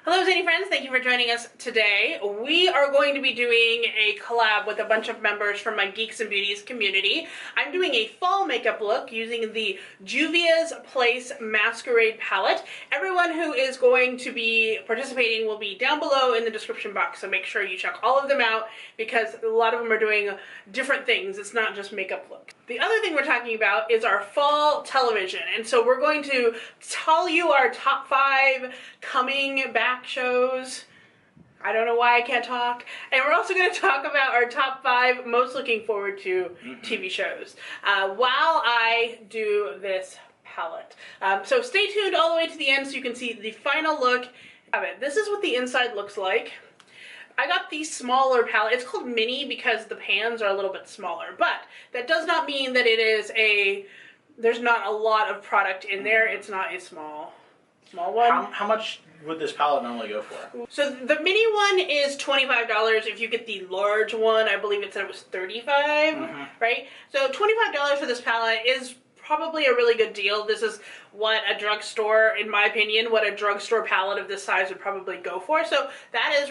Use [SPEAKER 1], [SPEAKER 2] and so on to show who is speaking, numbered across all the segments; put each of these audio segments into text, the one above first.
[SPEAKER 1] Hello Zainey friends, thank you for joining us today. We are going to be doing a collab with a bunch of members from my Geeks and Beauties community. I'm doing a fall makeup look using the Juvia's Place Masquerade palette. Everyone who is going to be participating will be down below in the description box, so make sure you check all of them out because a lot of them are doing different things. It's not just makeup look. The other thing we're talking about is our fall television, and so we're going to tell you our top 5 coming back shows. I don't know why I can't talk. And we're also going to talk about our top 5 most looking forward to TV shows while I do this palette. So stay tuned all the way to the end so you can see the final look of it. This is what the inside looks like. I got the smaller palette. It's called mini because the pans are a little bit smaller, but that does not mean that it is there's not a lot of product in there. It's not a small one.
[SPEAKER 2] How much would this palette normally go for?
[SPEAKER 1] So the mini one is $25. If you get the large one, I believe it said it was $35, right? So $25 for this palette is probably a really good deal. This is what a drugstore, in my opinion, what a drugstore palette of this size would probably go for. So that is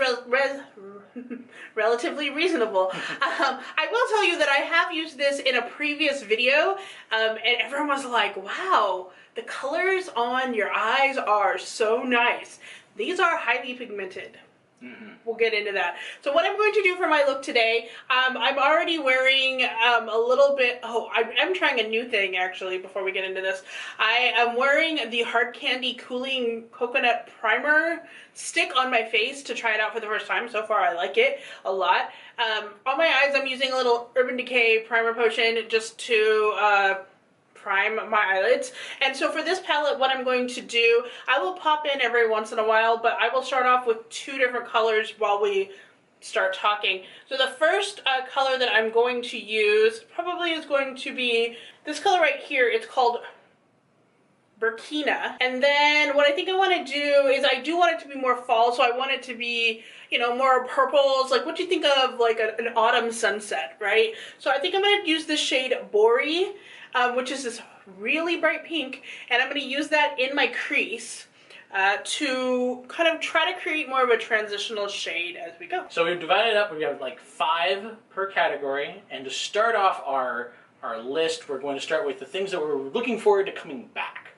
[SPEAKER 1] relatively reasonable. I will tell you that I have used this in a previous video, and everyone was like, wow, the colors on your eyes are so nice. These are highly pigmented. We'll get into that. So what I'm going to do for my look today, I'm already wearing a little bit, I'm trying a new thing actually before we get into this. I am wearing the Hard Candy Cooling Coconut Primer stick on my face to try it out for the first time. So far I like it a lot. On my eyes I'm using a little Urban Decay Primer Potion just to prime my eyelids. And so for this palette, what I'm going to do, I will pop in every once in a while, but I will start off with 2 different colors while we start talking. So the first color that I'm going to use probably is going to be this color right here. It's called Burkina. And then what I think I want to do is I do want it to be more fall, so I want it to be, you know, more purples, like what you think of like an autumn sunset, right? So I think I'm going to use this shade Bori, which is this really bright pink, and I'm going to use that in my crease to kind of try to create more of a transitional shade as we go.
[SPEAKER 2] So we've divided up, we have like 5 per category, and to start off our list, we're going to start with the things that we're looking forward to coming back.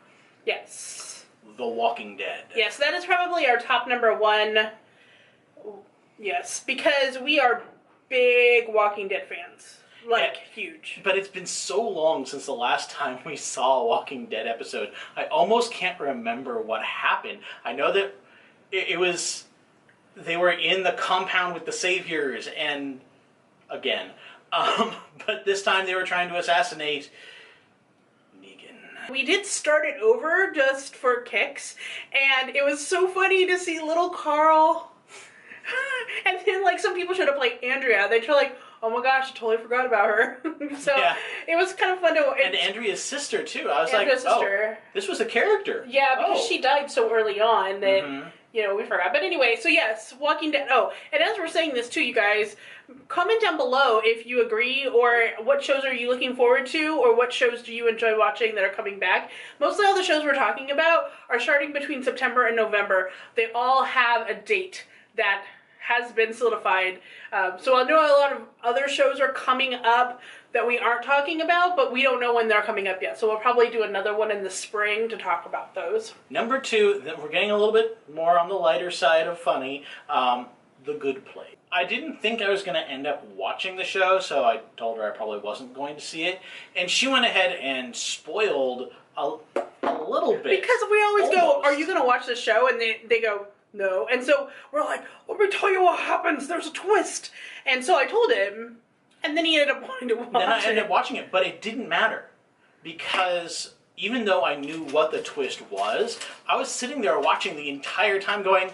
[SPEAKER 1] Yes.
[SPEAKER 2] The Walking Dead.
[SPEAKER 1] Yes, that is probably our top number 1. Yes, because we are big Walking Dead fans. Like, huge.
[SPEAKER 2] But it's been so long since the last time we saw a Walking Dead episode. I almost can't remember what happened. I know that it was, they were in the compound with the Saviors, and again, but this time they were trying to assassinate Negan.
[SPEAKER 1] We did start it over just for kicks, and it was so funny to see little Carl. And then, like, some people showed up like Andrea. They were like, oh my gosh, I totally forgot about her. So yeah. It was kind of fun to...
[SPEAKER 2] And Andrea's sister, too. I was Andrea's like, sister. Oh, this was a character.
[SPEAKER 1] Yeah, because she died so early on that, you know, we forgot. But anyway, so yes, Walking Dead. Oh, and as we're saying this too, you guys, comment down below if you agree, or what shows are you looking forward to, or what shows do you enjoy watching that are coming back. Mostly all the shows we're talking about are starting between September and November. They all have a date that has been solidified. So I know a lot of other shows are coming up that we aren't talking about, but we don't know when they're coming up yet. So we'll probably do another one in the spring to talk about those.
[SPEAKER 2] Number 2, we're getting a little bit more on the lighter side of funny, The Good Place. I didn't think I was going to end up watching the show, so I told her I probably wasn't going to see it. And she went ahead and spoiled a little bit.
[SPEAKER 1] Because we always go, are you going to watch the show? And they go, no. And so we're like, let me tell you what happens. There's a twist. And so I told him, and then he ended up wanting to watch it.
[SPEAKER 2] Then I ended up watching it, but it didn't matter. Because even though I knew what the twist was, I was sitting there watching the entire time going,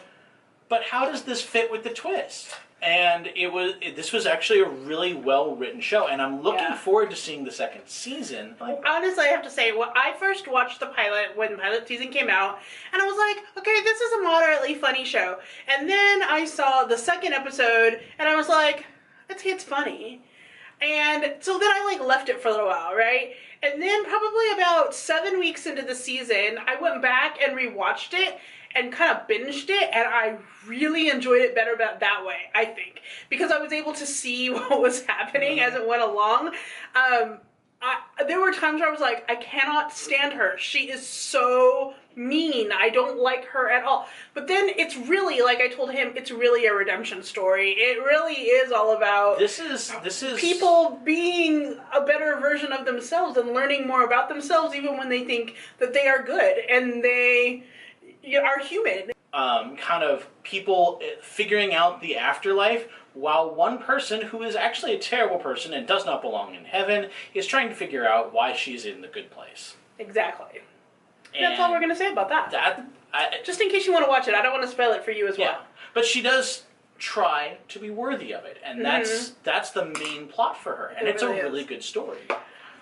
[SPEAKER 2] but how does this fit with the twist? And this was actually a really well-written show, and I'm looking forward to seeing the 2nd season.
[SPEAKER 1] Honestly, I have to say, when I first watched the pilot, when the pilot season came out, and I was like, okay, this is a moderately funny show. And then I saw the 2nd episode, and I was like, it's funny. And so then I like left it for a little while, right? And then probably about 7 weeks into the season, I went back and rewatched it, and kind of binged it, and I really enjoyed it better that way, I think, because I was able to see what was happening as it went along. There were times where I was like, I cannot stand her. She is so mean. I don't like her at all. But then it's really, like I told him, it's really a redemption story. It really is all about
[SPEAKER 2] this is
[SPEAKER 1] people being a better version of themselves and learning more about themselves, even when they think that they are good and they are human.
[SPEAKER 2] Kind of people figuring out the afterlife, while one person who is actually a terrible person and does not belong in heaven is trying to figure out why she's in the good place.
[SPEAKER 1] Exactly.
[SPEAKER 2] And
[SPEAKER 1] that's all we're going to say about that. Just in case you want to watch it, I don't want to spoil it for you as well.
[SPEAKER 2] Yeah, but she does try to be worthy of it, and that's the main plot for her, and it's really a really good story.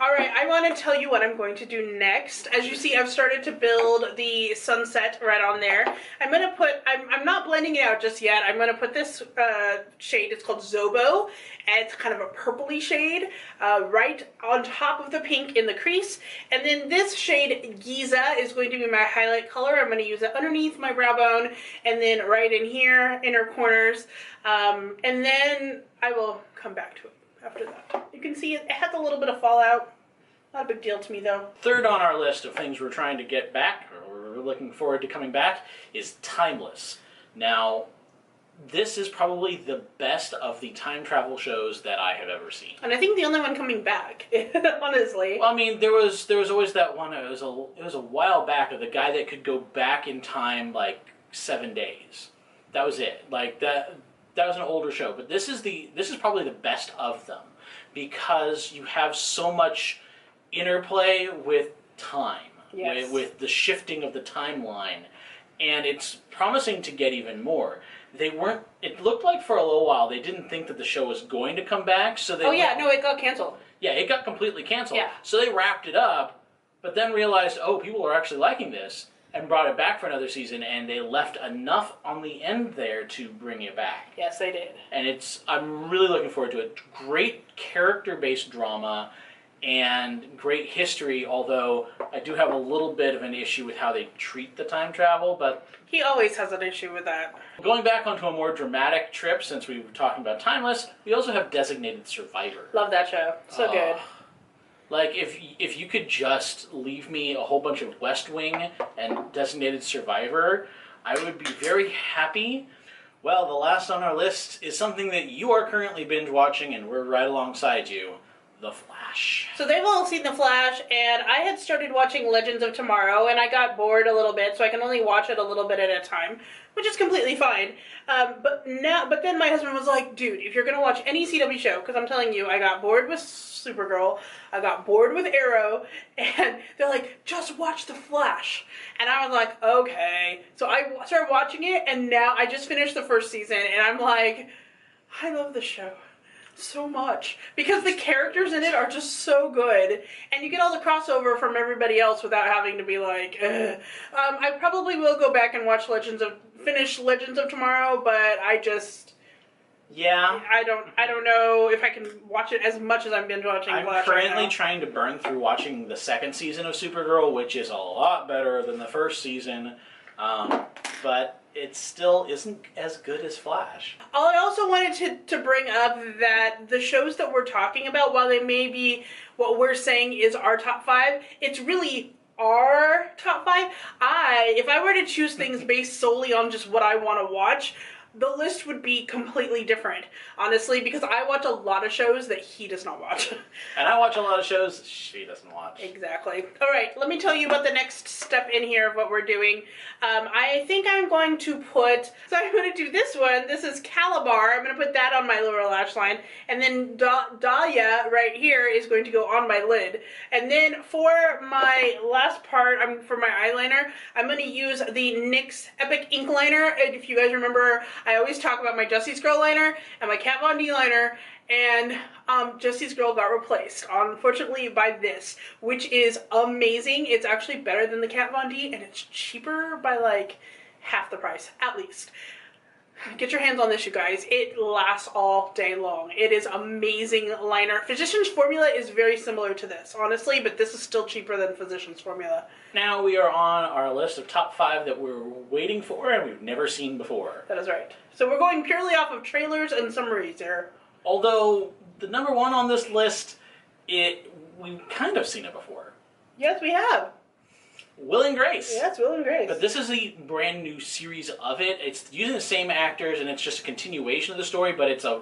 [SPEAKER 1] All right, I want to tell you what I'm going to do next. As you see, I've started to build the sunset right on there. I'm going to put, I'm not blending it out just yet. I'm going to put this shade, it's called Zobo, and it's kind of a purpley shade, right on top of the pink in the crease. And then this shade, Giza, is going to be my highlight color. I'm going to use it underneath my brow bone, and then right in here, inner corners. And then I will come back to it after that. You can see it has a little bit of fallout. Not a big deal to me though.
[SPEAKER 2] Third on our list of things we're trying to get back, or we're looking forward to coming back, is Timeless. Now, this is probably the best of the time travel shows that I have ever seen.
[SPEAKER 1] And I think the only one coming back, honestly.
[SPEAKER 2] Well, I mean, there was always that one, it was a while back, of the guy that could go back in time like 7 days. That was it. Like that was an older show, but this is probably the best of them, because you have so much interplay with time, with the shifting of the timeline, and it's promising to get even more. It looked like for a little while they didn't think that the show was going to come back, so they
[SPEAKER 1] it got canceled.
[SPEAKER 2] Yeah, it got completely canceled.
[SPEAKER 1] Yeah.
[SPEAKER 2] So they wrapped it up, but then realized, oh, people are actually liking this, and brought it back for another season, and they left enough on the end there to bring it back.
[SPEAKER 1] Yes, they did.
[SPEAKER 2] And I'm really looking forward to it. Great character-based drama and great history, although I do have a little bit of an issue with how they treat the time travel, but
[SPEAKER 1] he always has an issue with that.
[SPEAKER 2] Going back onto a more dramatic trip, since we were talking about Timeless, we also have Designated Survivor.
[SPEAKER 1] Love that show. So good.
[SPEAKER 2] Like, if you could just leave me a whole bunch of West Wing and Designated Survivor, I would be very happy. Well, the last on our list is something that you are currently binge watching, and we're right alongside you. The Flash.
[SPEAKER 1] So they've all seen The Flash, and I had started watching Legends of Tomorrow, and I got bored a little bit, so I can only watch it a little bit at a time, which is completely fine. But then my husband was like, dude, if you're going to watch any CW show, because I'm telling you, I got bored with Supergirl, I got bored with Arrow, and they're like, just watch The Flash. And I was like, okay. So I started watching it, and now I just finished the first season, and I'm like, I love the show so much, because the characters in it are just so good, and you get all the crossover from everybody else without having to be like, ugh. I probably will go back and finish Legends of Tomorrow, but I don't know if I can watch it as much as I'm binge watching
[SPEAKER 2] I'm
[SPEAKER 1] Flash
[SPEAKER 2] currently
[SPEAKER 1] right
[SPEAKER 2] trying to burn through watching the second season of Supergirl, which is a lot better than the first season, but it still isn't as good as Flash.
[SPEAKER 1] I also wanted to bring up that the shows that we're talking about, while they may be what we're saying is our top 5, it's really our top 5. If I were to choose things based solely on just what I want to watch, the list would be completely different, honestly, because I watch a lot of shows that he does not watch.
[SPEAKER 2] And I watch a lot of shows she doesn't watch.
[SPEAKER 1] Exactly. All right, let me tell you about the next step in here of what we're doing. I think I'm going to I'm going to do this one. This is Calabar. I'm going to put that on my lower lash line. And then Dahlia right here is going to go on my lid. And then for my last part, for my eyeliner, I'm going to use the NYX Epic Ink Liner. And if you guys remember, I always talk about my Jesse's Girl liner and my Kat Von D liner, and Jesse's Girl got replaced, unfortunately, by this, which is amazing. It's actually better than the Kat Von D, and it's cheaper by like half the price, at least. Get your hands on this, you guys. It lasts all day long. It is amazing liner. Physician's Formula is very similar to this, honestly, but this is still cheaper than Physician's Formula.
[SPEAKER 2] Now we are on our list of top 5 that we're waiting for and we've never seen before.
[SPEAKER 1] That is right. So we're going purely off of trailers and summaries here.
[SPEAKER 2] Although the number 1 on this list, we've kind of seen it before.
[SPEAKER 1] Yes, we have.
[SPEAKER 2] Will and Grace.
[SPEAKER 1] Yes, Will and Grace.
[SPEAKER 2] But this is a brand new series of it. It's using the same actors, and it's just a continuation of the story, but it's a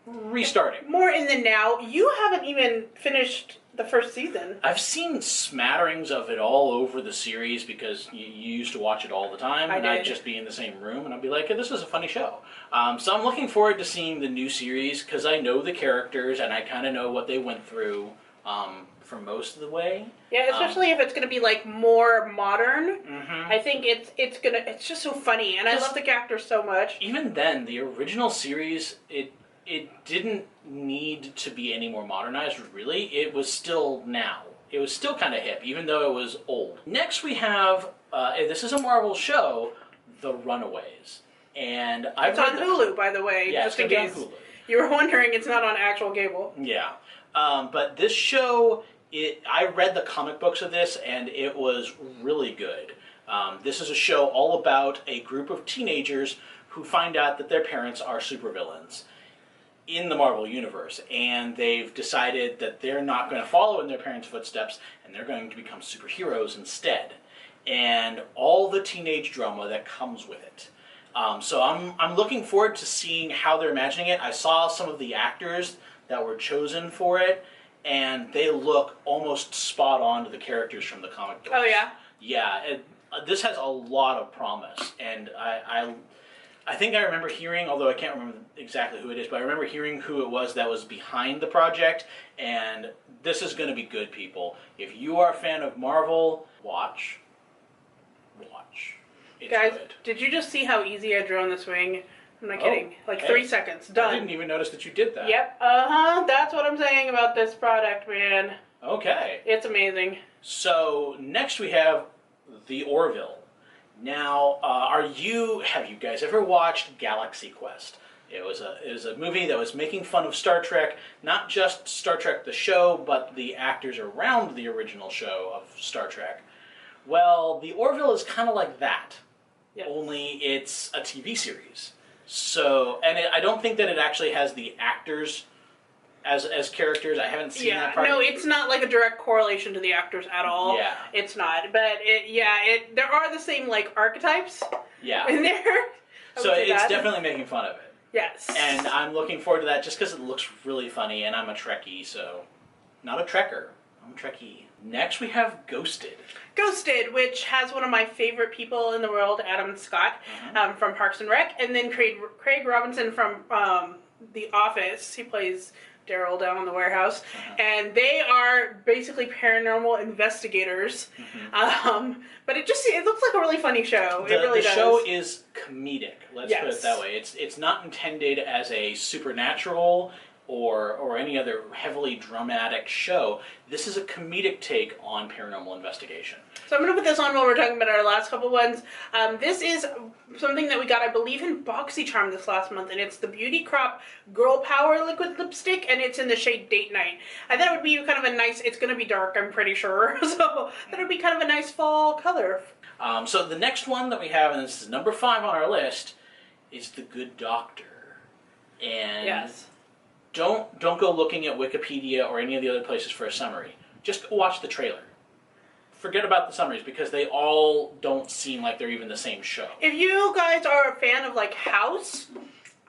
[SPEAKER 2] restarting.
[SPEAKER 1] More in the now. You haven't even finished the first season.
[SPEAKER 2] I've seen smatterings of it all over the series because you used to watch it all the time, and I'd just be in the same room, and I'd be like, hey, this is a funny show. So I'm looking forward to seeing the new series because I know the characters, and I kind of know what they went through. For most of the way.
[SPEAKER 1] Yeah, especially if it's going to be like more modern. I think it's just so funny, and I love the actors so much.
[SPEAKER 2] Even then, the original series, it didn't need to be any more modernized, really. It was still now. It was still kind of hip, even though it was old. Next we have, this is a Marvel show, The Runaways. And
[SPEAKER 1] it's on Hulu, by the way,
[SPEAKER 2] yeah,
[SPEAKER 1] just in case you were wondering, it's not on actual cable.
[SPEAKER 2] Yeah. But this show, I read the comic books of this, and it was really good. This is a show all about a group of teenagers who find out that their parents are supervillains in the Marvel Universe, and they've decided that they're not going to follow in their parents' footsteps, and they're going to become superheroes instead. And all the teenage drama that comes with it. So I'm looking forward to seeing how they're imagining it. I saw some of the actors that were chosen for it, and they look almost spot on to the characters from the comic books.
[SPEAKER 1] Oh, yeah?
[SPEAKER 2] Yeah, this has a lot of promise, and I think I remember hearing, although I can't remember exactly who it is, but I remember hearing who it was that was behind the project, and this is going to be good, people. If you are a fan of Marvel, watch. It's
[SPEAKER 1] Guys,
[SPEAKER 2] good.
[SPEAKER 1] did you just see how easy I drew on the swing? I'm not kidding. Like 3 seconds. Done.
[SPEAKER 2] I didn't even notice that you did that.
[SPEAKER 1] Yep. That's what I'm saying about this product, man.
[SPEAKER 2] Okay.
[SPEAKER 1] It's amazing.
[SPEAKER 2] So next we have The Orville. Now, have you guys ever watched Galaxy Quest? It was a movie that was making fun of Star Trek, not just Star Trek the show, but the actors around the original show of Star Trek. Well, The Orville is kind of like that, only it's a TV series. So, and I don't think that it actually has the actors as characters. I haven't seen that part.
[SPEAKER 1] No, it's not like a direct correlation to the actors at all.
[SPEAKER 2] Yeah.
[SPEAKER 1] It's not. But there are the same like archetypes in there.
[SPEAKER 2] So it's definitely making fun of it.
[SPEAKER 1] Yes.
[SPEAKER 2] And I'm looking forward to that just because it looks really funny, and I'm a Trekkie, so not a Trekker. I'm a Trekkie. Next we have Ghosted.
[SPEAKER 1] Ghosted, which has one of my favorite people in the world, Adam Scott, from Parks and Rec, and then Craig Robinson from The Office. He plays Daryl down in the warehouse, and they are basically paranormal investigators. But it looks like a really funny show. It really does.
[SPEAKER 2] The show is comedic. Let's put it that way. It's not intended as a supernatural or any other heavily dramatic show. This is a comedic take on paranormal investigation. So
[SPEAKER 1] I'm going to put this on while we're talking about our last couple ones. This is something that we got, I believe, in BoxyCharm this last month, and it's the Beauty Crop Girl Power Liquid Lipstick, and it's in the shade Date Night. I thought it would be kind of a nice, it's going to be dark, I'm pretty sure, so that would be kind of a nice fall color.
[SPEAKER 2] So the next one that we have, and this is number 5 on our list, is The Good Doctor. And don't go looking at Wikipedia or any of the other places for a summary. Just go watch the trailer. Forget about the summaries because they all don't seem like they're even the same show. If
[SPEAKER 1] you guys are a fan of like House,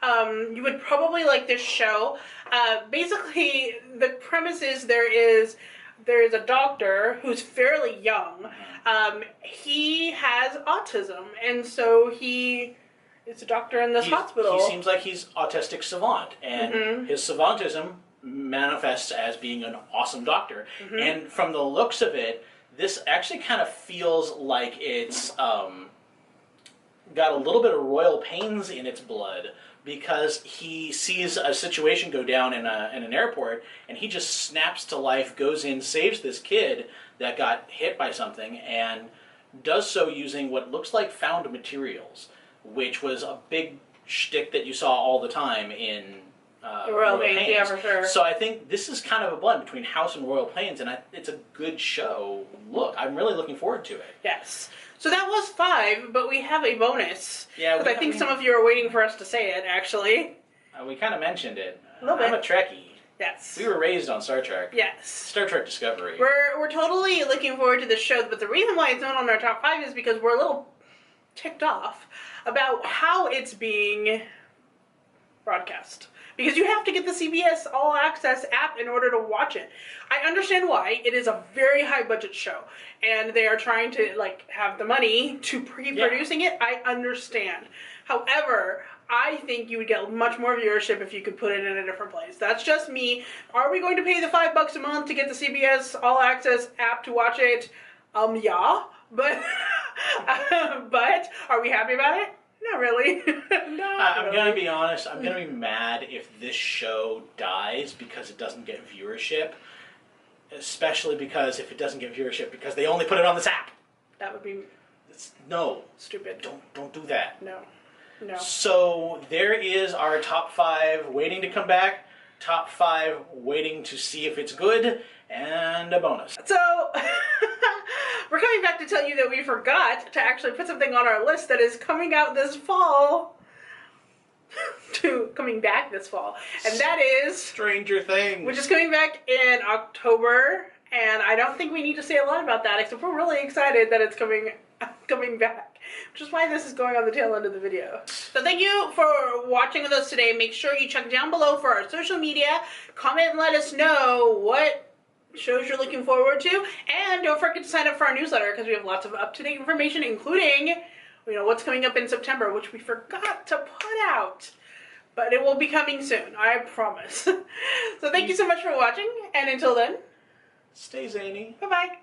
[SPEAKER 1] you would probably like this show. Basically, the premise is there is a doctor who's fairly young. He has autism, and so he is a doctor in this hospital.
[SPEAKER 2] He seems like he's autistic savant, and his savantism manifests as being an awesome doctor. And from the looks of it, this actually kind of feels like it's got a little bit of royal pains in its blood, because he sees a situation go down in an airport, and he just snaps to life, goes in, saves this kid that got hit by something, and does so using what looks like found materials. which was a big shtick that you saw all the time in
[SPEAKER 1] Royal Pains, yeah, for sure.
[SPEAKER 2] So I think this is kind of a blend between House and Royal Pains, and it's a good show. Look, I'm really looking forward to it.
[SPEAKER 1] Yes. So that was 5, but we have a bonus.
[SPEAKER 2] Yeah,
[SPEAKER 1] because I think some of you are waiting for us to say it, actually.
[SPEAKER 2] We kind of mentioned it.
[SPEAKER 1] A little bit.
[SPEAKER 2] I'm a Trekkie.
[SPEAKER 1] Yes.
[SPEAKER 2] We were raised on Star Trek.
[SPEAKER 1] Yes.
[SPEAKER 2] Star Trek Discovery.
[SPEAKER 1] We're totally looking forward to this show, but the reason why it's not on our top 5 is because we're a little ticked off about how it's being broadcast. Because you have to get the CBS All Access app in order to watch it. I understand why. It is a very high budget show. And they are trying to have the money to pre-producing it. I understand. However, I think you would get much more viewership if you could put it in a different place. That's just me. Are we going to pay the $5 a month to get the CBS All Access app to watch it? Yeah. But, but are we happy about it? Not really.
[SPEAKER 2] I'm going to be honest. I'm going to be mad if this show dies because it doesn't get viewership. Especially because if it doesn't get viewership because they only put it on this app.
[SPEAKER 1] That would be
[SPEAKER 2] no.
[SPEAKER 1] Stupid.
[SPEAKER 2] Don't do that.
[SPEAKER 1] No. No.
[SPEAKER 2] So there is our top 5 waiting to come back, top 5 waiting to see if it's good, and a bonus.
[SPEAKER 1] So we're coming back to tell you that we forgot to actually put something on our list that is coming out this fall. Coming back this fall. And that is
[SPEAKER 2] Stranger Things.
[SPEAKER 1] Which is coming back in October. And I don't think we need to say a lot about that, except we're really excited that it's coming back. Which is why this is going on the tail end of the video. So thank you for watching with us today. Make sure you check down below for our social media. Comment and let us know what shows you're looking forward to. And don't forget to sign up for our newsletter because we have lots of up-to-date information, including what's coming up in September, which we forgot to put out. But it will be coming soon, I promise. So thank you so much for watching, and until then,
[SPEAKER 2] stay zany.
[SPEAKER 1] Bye-bye.